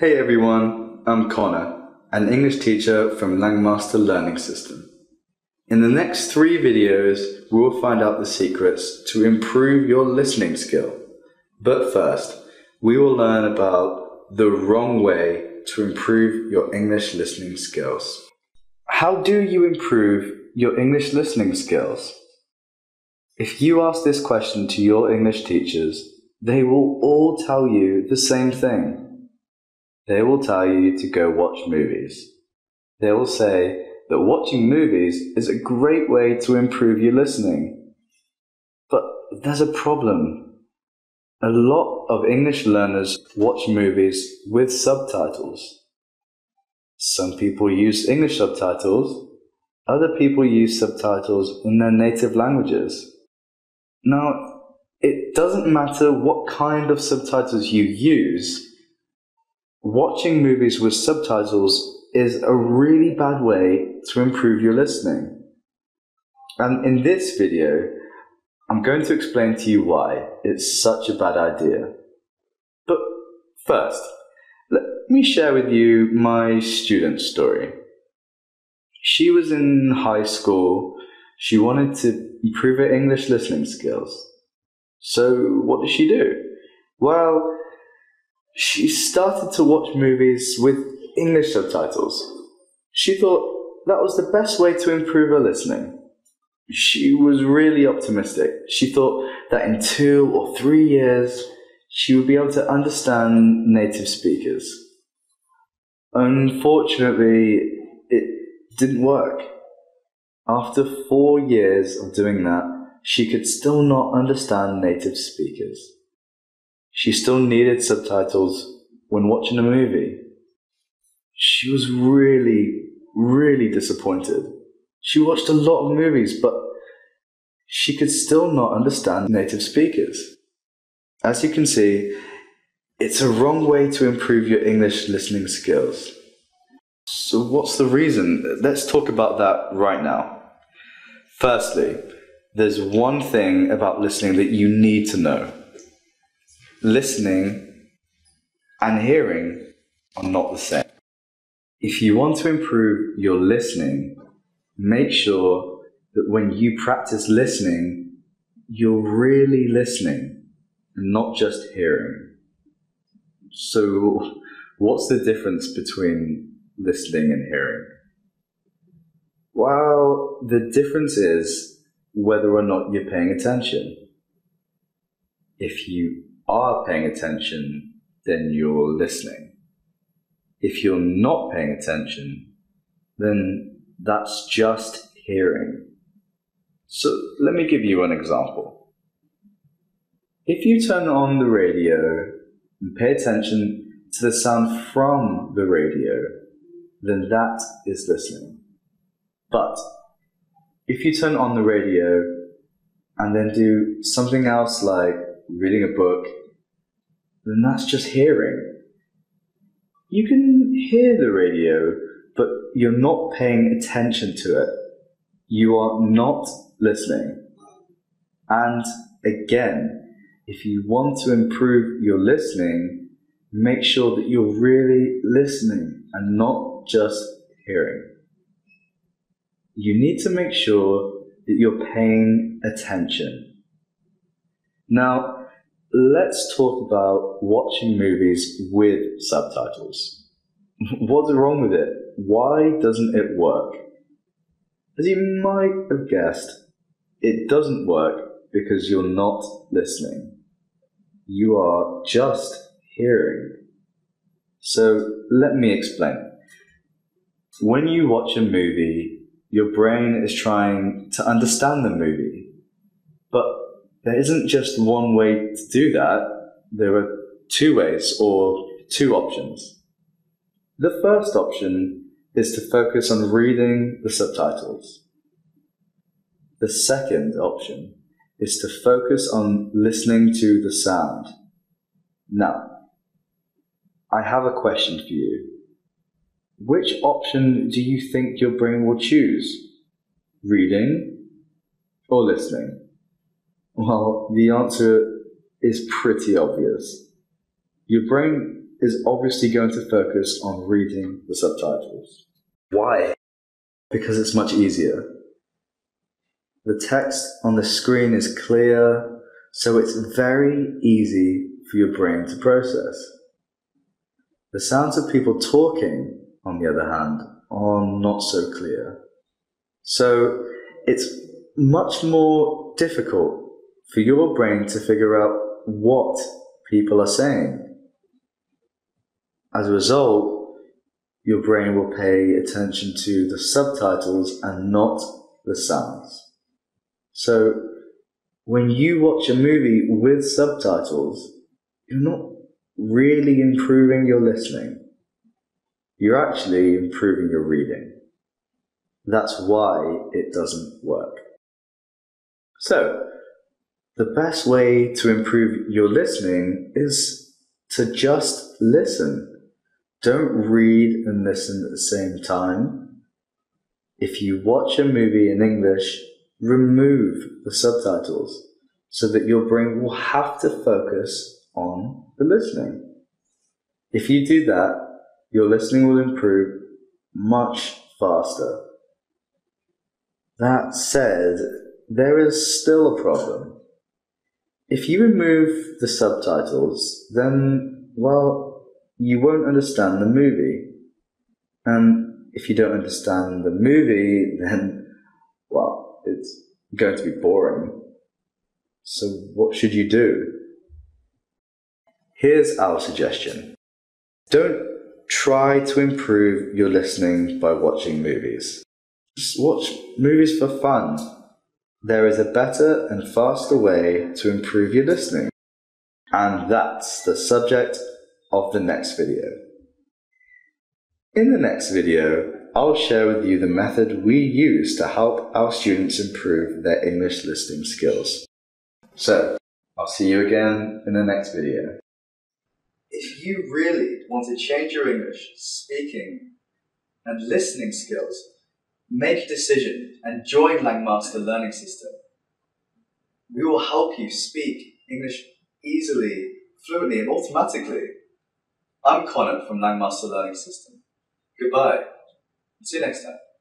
Hey everyone, I'm Connor, an English teacher from Langmaster Learning System. In the next 3 videos, we will find out the secrets to improve your listening skill. But first, we will learn about the wrong way to improve your English listening skills. How do you improve your English listening skills? If you ask this question to your English teachers, they will all tell you the same thing. They will tell you to go watch movies. They will say that watching movies is a great way to improve your listening. But there's a problem. A lot of English learners watch movies with subtitles. Some people use English subtitles. Other people use subtitles in their native languages. Now, it doesn't matter what kind of subtitles you use. Watching movies with subtitles is a really bad way to improve your listening. And in this video, I'm going to explain to you why it's such a bad idea. But first, let me share with you my student story. She was in high school. She wanted to improve her English listening skills. So what did she do? Well, she started to watch movies with English subtitles. She thought that was the best way to improve her listening. She was really optimistic. She thought that in 2 or 3 years, she would be able to understand native speakers. Unfortunately, it didn't work. After 4 years of doing that, she could still not understand native speakers. She still needed subtitles when watching a movie. She was really disappointed. She watched a lot of movies, but she could still not understand native speakers. As you can see, it's a wrong way to improve your English listening skills. So what's the reason? Let's talk about that right now. Firstly, there's one thing about listening that you need to know. Listening and hearing are not the same. If you want to improve your listening, make sure that when you practice listening, you're really listening and not just hearing. So, what's the difference between listening and hearing? Well, the difference is whether or not you're paying attention. If you are paying attention, then you're listening. If you're not paying attention, then that's just hearing. So let me give you an example. If you turn on the radio and pay attention to the sound from the radio, then that is listening. But if you turn on the radio and then do something else like reading a book, then that's just hearing. You can hear the radio, but you're not paying attention to it. You are not listening. And again, if you want to improve your listening, make sure that you're really listening and not just hearing. You need to make sure that you're paying attention. Now, let's talk about watching movies with subtitles. What's wrong with it? Why doesn't it work? As you might have guessed, it doesn't work because you're not listening. You are just hearing. So let me explain. When you watch a movie, your brain is trying to understand the movie. But there isn't just one way to do that. There are 2 ways or 2 options. The first option is to focus on reading the subtitles. The second option is to focus on listening to the sound. Now, I have a question for you. Which option do you think your brain will choose? Reading or listening? Well, the answer is pretty obvious. Your brain is obviously going to focus on reading the subtitles. Why? Because it's much easier. The text on the screen is clear, so it's very easy for your brain to process. The sounds of people talking, on the other hand, are not so clear. So it's much more difficult for your brain to figure out what people are saying. As a result, your brain will pay attention to the subtitles and not the sounds. So when you watch a movie with subtitles, you're not really improving your listening. You're actually improving your reading. That's why it doesn't work. So, the best way to improve your listening is to just listen. Don't read and listen at the same time. If you watch a movie in English, remove the subtitles so that your brain will have to focus on the listening. If you do that, your listening will improve much faster. That said, there is still a problem. If you remove the subtitles, then, well, you won't understand the movie. And if you don't understand the movie, then, well, it's going to be boring. So what should you do? Here's our suggestion. Don't try to improve your listening by watching movies. Just watch movies for fun. There is a better and faster way to improve your listening. And that's the subject of the next video. In the next video, I'll share with you the method we use to help our students improve their English listening skills. So, I'll see you again in the next video. If you really want to change your English speaking and listening skills, make a decision and join Langmaster Learning System. We will help you speak English easily, fluently and automatically. I'm Connor from Langmaster Learning System. Goodbye. See you next time.